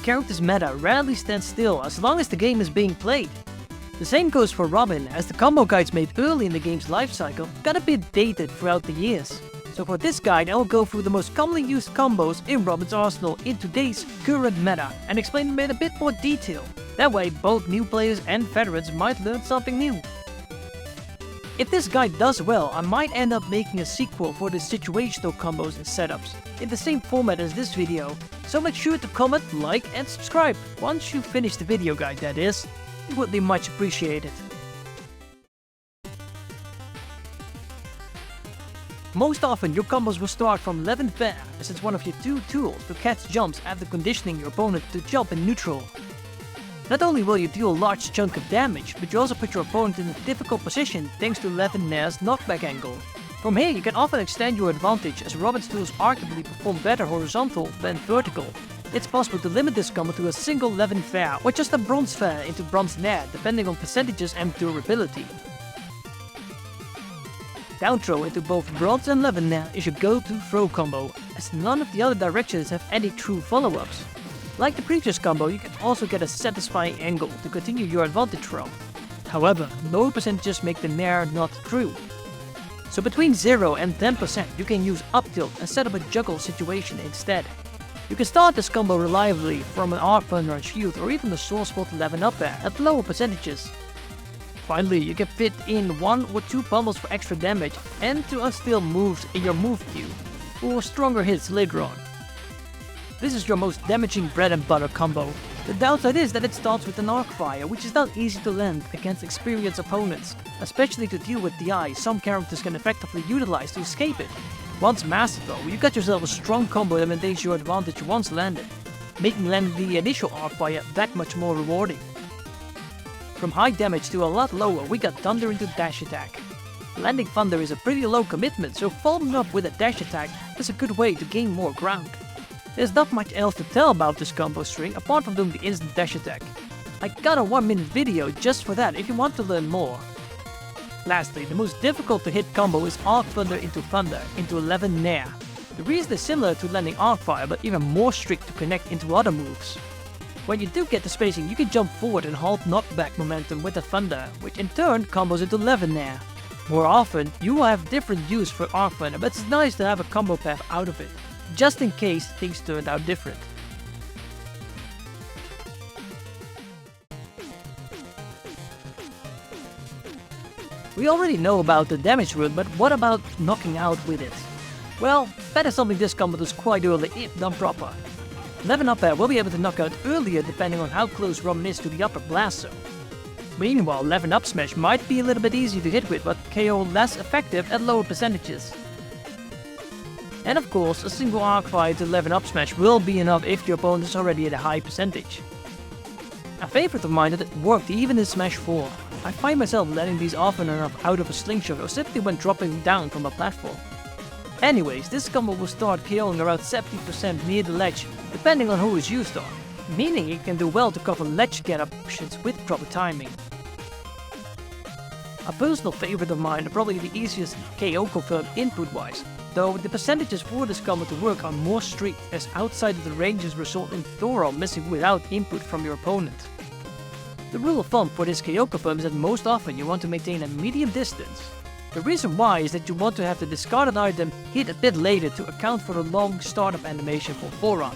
character's meta rarely stands still as long as the game is being played. The same goes for Robin, as the combo guides made early in the game's life cycle got a bit dated throughout the years. So for this guide I will go through the most commonly used combos in Robin's arsenal in today's current meta and explain them in a bit more detail. That way both new players and veterans might learn something new. If this guide does well, I might end up making a sequel for the situational combos and setups, in the same format as this video, so make sure to comment, like and subscribe, once you finish the video guide that is. It would be much appreciated. Most often your combos will start from Levin fair, as it's one of your two tools to catch jumps after conditioning your opponent to jump in neutral. Not only will you deal a large chunk of damage, but you also put your opponent in a difficult position thanks to Levin nair's knockback angle. From here you can often extend your advantage, as Robin's tools arguably perform better horizontal than vertical. It's possible to limit this combo to a single Levin fair or just a bronze fair into bronze nair, depending on percentages and durability. Down throw into both bronze and Levin nair is your go-to throw combo, as none of the other directions have any true follow-ups. Like the previous combo, you can also get a satisfying angle to continue your advantage from. However, lower percentages make the nair not true. So between 0 and 10% you can use up tilt and set up a juggle situation instead. You can start this combo reliably from an Arcthunder and shield or even the sore spot Levin up air at lower percentages. Finally, you can fit in 1 or 2 pummels for extra damage and to unsteal moves in your move queue, for stronger hits later on. This is your most damaging bread and butter combo. The downside is that it starts with an Arcfire, which is not easy to land against experienced opponents, especially to deal with DI some characters can effectively utilize to escape it. Once mastered though, you got yourself a strong combo that maintains your advantage once landed, making landing the initial Arcfire that much more rewarding. From high damage to a lot lower, we got Thunder into dash attack. Landing Thunder is a pretty low commitment, so following up with a dash attack is a good way to gain more ground. There's not much else to tell about this combo string apart from doing the instant dash attack. I got a 1-minute video just for that if you want to learn more. Lastly, the most difficult to hit combo is Arcthunder into Thunder into Levin nair. The reason is similar to landing Arcfire, but even more strict to connect into other moves. When you do get the spacing, you can jump forward and halt knockback momentum with the Thunder, which in turn combos into Levin nair. More often, you will have different use for Arcthunder, but it's nice to have a combo path out of it, just in case things turned out different. We already know about the damage route, but what about knocking out with it? Well, that is something this combo does quite early if done proper. Levin up air will be able to knock out earlier depending on how close Robin is to the upper blast zone. Meanwhile, Levin up smash might be a little bit easy to hit with, but KO less effective at lower percentages. And of course, a single Arcfire to Levin up smash will be enough if your opponent is already at a high percentage. A favorite of mine that worked even in Smash 4. I find myself letting these often enough out of a slingshot or simply when dropping down from a platform. Anyways, this combo will start KOing around 70% near the ledge, depending on who is used on, meaning it can do well to cover ledge get up options with proper timing. A personal favorite of mine and probably the easiest KO confirm input wise, though the percentages for this combo to work are more strict, as outside of the ranges result in Thoron missing without input from your opponent. The rule of thumb for this KO confirm is that most often you want to maintain a medium distance. The reason why is that you want to have the discarded item hit a bit later to account for the long startup animation for Thoron.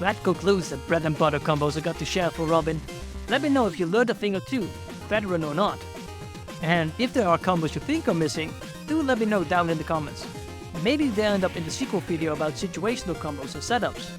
That concludes the bread and butter combos I got to share for Robin. Let me know if you learned a thing or two, veteran or not. And if there are combos you think are missing, do let me know down in the comments. Maybe they'll end up in the sequel video about situational combos and setups.